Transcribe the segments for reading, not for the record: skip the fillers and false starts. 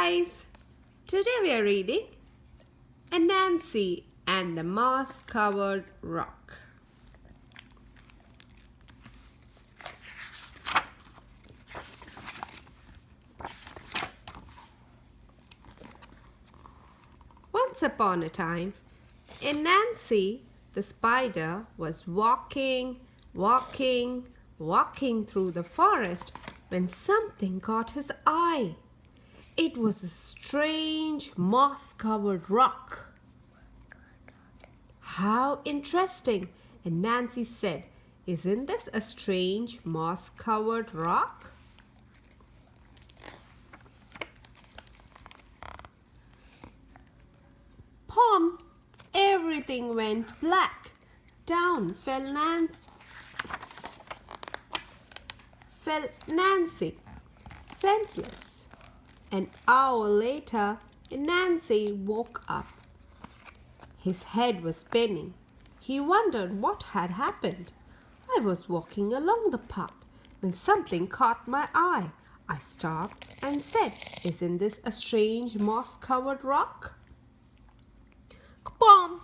guys! Today we are reading Anansi and the Moss-Covered Rock. Once upon a time, Anansi the spider was walking through the forest when something caught his eye. It was a strange moss-covered rock. How interesting, Anansi said. Isn't this a strange moss-covered rock? Pom! Everything went black. Down fell Nancy, senseless. An hour later, Nancy woke up. His head was spinning. He wondered what had happened. I was walking along the path when something caught my eye. I stopped and said, "Isn't this a strange moss-covered rock?" Boom!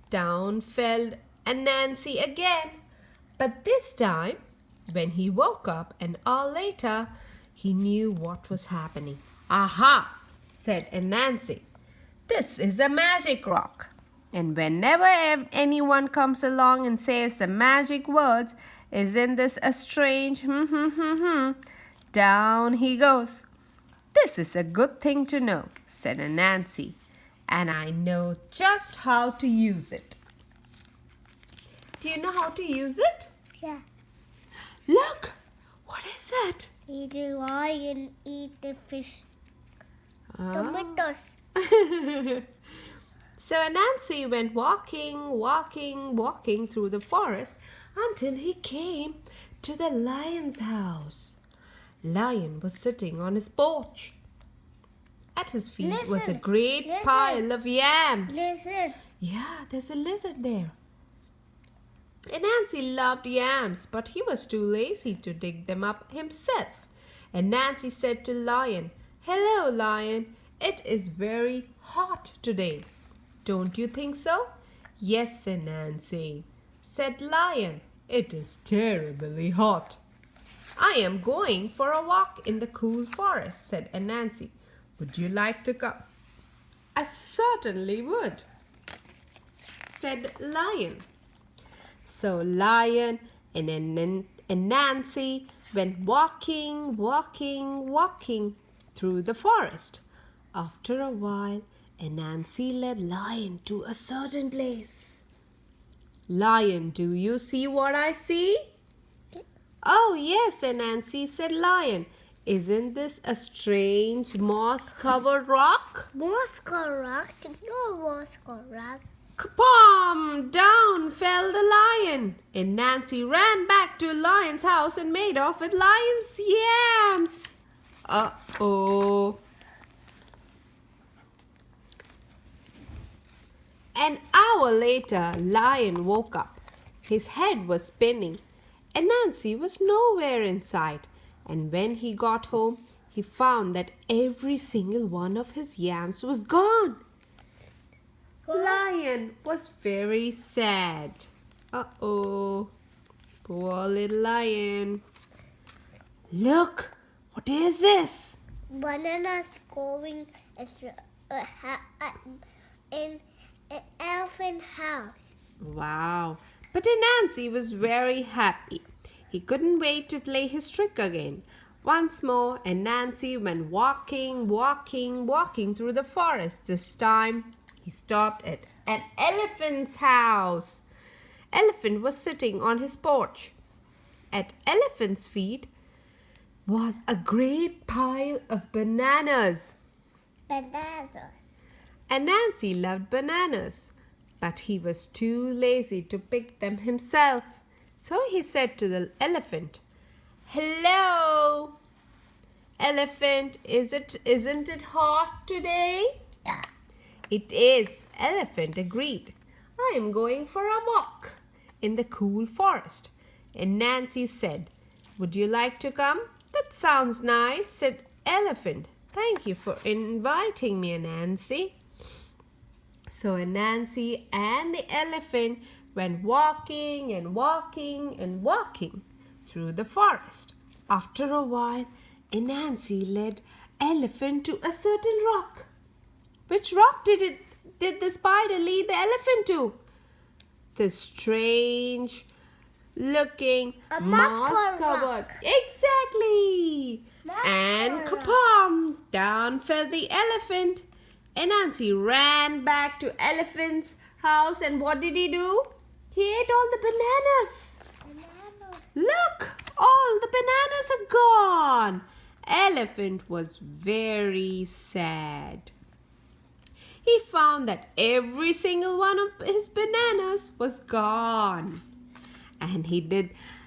Down fell Anansi again. But this time, when he woke up an hour later, he knew what was happening. "Aha!" said Anansi. "This is a magic rock. And whenever anyone comes along and says the magic words, 'Isn't this a strange down he goes." "This is a good thing to know," said Anansi, "and I know just how to use it." Do you know how to use it? Yeah. Look! What is that? Eat the lion, eat the fish. Tomatoes. So Anansi went walking through the forest until he came to the lion's house. Lion was sitting on his porch. At his feet was a great pile of yams. Lizard. Yeah, there's a lizard there. Anansi loved yams, but he was too lazy to dig them up himself. Anansi said to Lion, "Hello, Lion. It is very hot today. Don't you think so?" "Yes, Anansi," said Lion. "It is terribly hot." "I am going for a walk in the cool forest," said Anansi. "Would you like to come?" "I certainly would," said Lion. So Lion and Anansi went walking through the forest. After a while, Anansi led Lion to a certain place. "Lion, do you see what I see?" "Oh, yes, Anansi," said Lion. "Isn't this a strange moss-covered rock?" Moss-covered rock. No moss-covered rock. Kapom! Down fell the lion. And Nancy ran back to Lion's house and made off with Lion's yams. Uh-oh. An hour later, Lion woke up. His head was spinning, and Nancy was nowhere in sight. And when he got home, he found that every single one of his yams was gone. Lion was very sad. Uh-oh. Poor little lion. "Look, what is this?" Bananas going in an elephant house. Wow. But Anansi was very happy. He couldn't wait to play his trick again. Once more, Anansi went walking through the forest. This time, he stopped at an elephant's house. Elephant was sitting on his porch. At Elephant's feet was a great pile of bananas. Bananas. Anansi loved bananas, but he was too lazy to pick them himself. So he said to the elephant, "Hello, Elephant, isn't it hot today?" Yeah. "It is," Elephant agreed. "I am going for a walk in the cool forest." And Nancy said, "Would you like to come?" "That sounds nice," said Elephant. Thank you for inviting me, Anansi. So Anansi and the elephant went walking and walking and walking through the forest. After a while, Anansi led elephant to a certain rock. Which rock did the spider lead the elephant to? The strange looking A moss-covered rock. Exactly. And rock. kapam, down fell the elephant. Anansi ran back to elephant's house, and what did he do? He ate all the bananas. Look, all the bananas are gone. Elephant was very sad. He found that every single one of his bananas was gone. And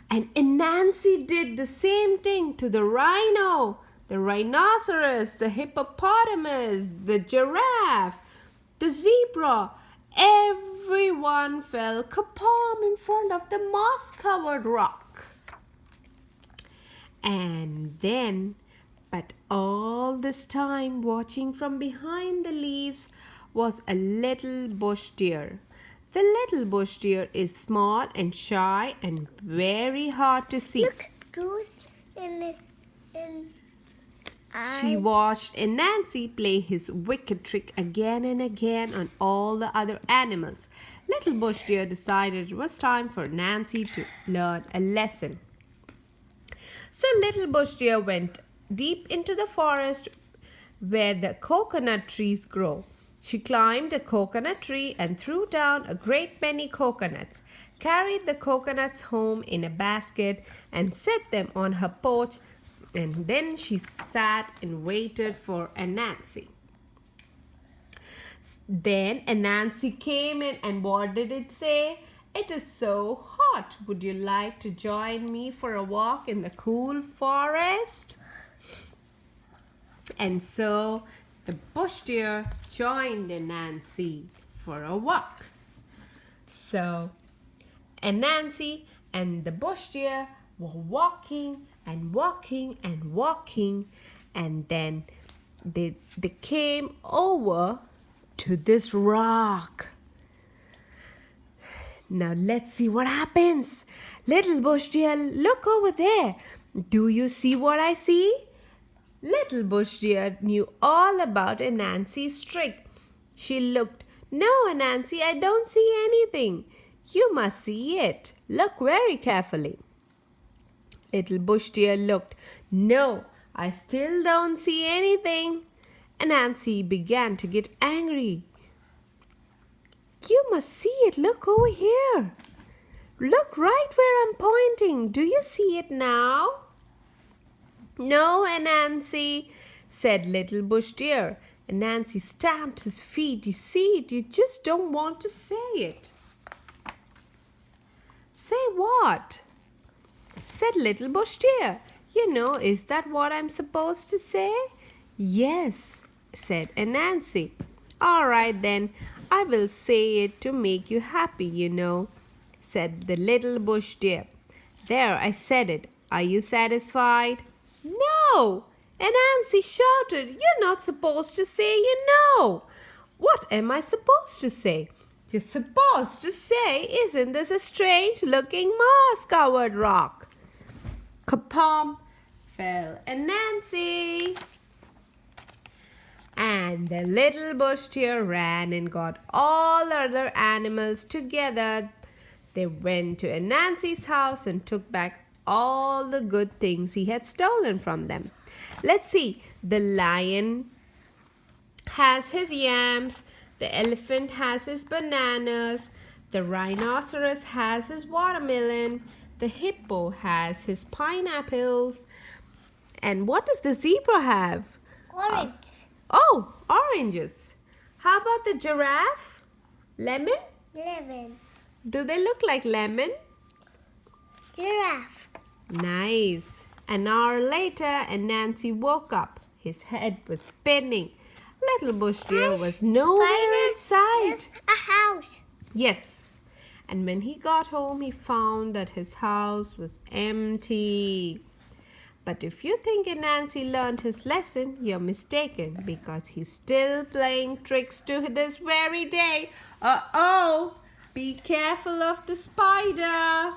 Anansi did the same thing to the rhino, the rhinoceros, the hippopotamus, the giraffe, the zebra. Everyone fell kapam in front of the moss-covered rock. And then, but all this time, watching from behind the leaves was a little bush deer. The little bush deer is small and shy and very hard to see. Look, Bruce in his eye. She watched Anansi play his wicked trick again and again on all the other animals. Little bush deer decided it was time for Nancy to learn a lesson. So little bush deer went deep into the forest where the coconut trees grow. She climbed a coconut tree and threw down a great many coconuts, carried the coconuts home in a basket and set them on her porch, and then she sat and waited for Anansi. Then Anansi came in, and what did it say? It is so hot. Would you like to join me for a walk in the cool forest? And so the bush deer joined Anansi for a walk. So Anansi and the bush deer were walking and walking and walking, and then they came over to this rock. Now let's see what happens. Little bush deer, look over there. Do you see what I see? Little bush deer knew all about Anansi's trick. She looked. No, Anansi, I don't see anything. You must see it. Look very carefully. Little bush deer looked. No, I still don't see anything. Anansi began to get angry. You must see it. Look over here. Look right where I'm pointing. Do you see it now? No, Anansi, said little bush deer. Anansi stamped his feet. You see it, you just don't want to say it. Say what? Said little bush deer. You know, is that what I'm supposed to say? Yes, said Anansi. All right then, I will say it to make you happy, you know, said the little bush deer. There, I said it. Are you satisfied? No! Anansi shouted. You're not supposed to say you know. What am I supposed to say? You're supposed to say, isn't this a strange looking moss-covered rock? Kapam fell Anansi. And the little bush deer ran and got all the other animals together. They went to Anansi's house and took back all the good things he had stolen from them. Let's see. The lion has his yams. The elephant has his bananas. The rhinoceros has his watermelon. The hippo has his pineapples. And what does the zebra have? Orange. Oh, oranges. How about the giraffe? Lemon? Lemon. Do they look like lemon? Giraffe. Nice. An hour later, Anansi woke up. His head was spinning. Little bush deer was nowhere in sight. There's a house. Yes. And when he got home, he found that his house was empty. But if you think Anansi learned his lesson, you're mistaken because he's still playing tricks to this very day. Uh-oh! Be careful of the spider!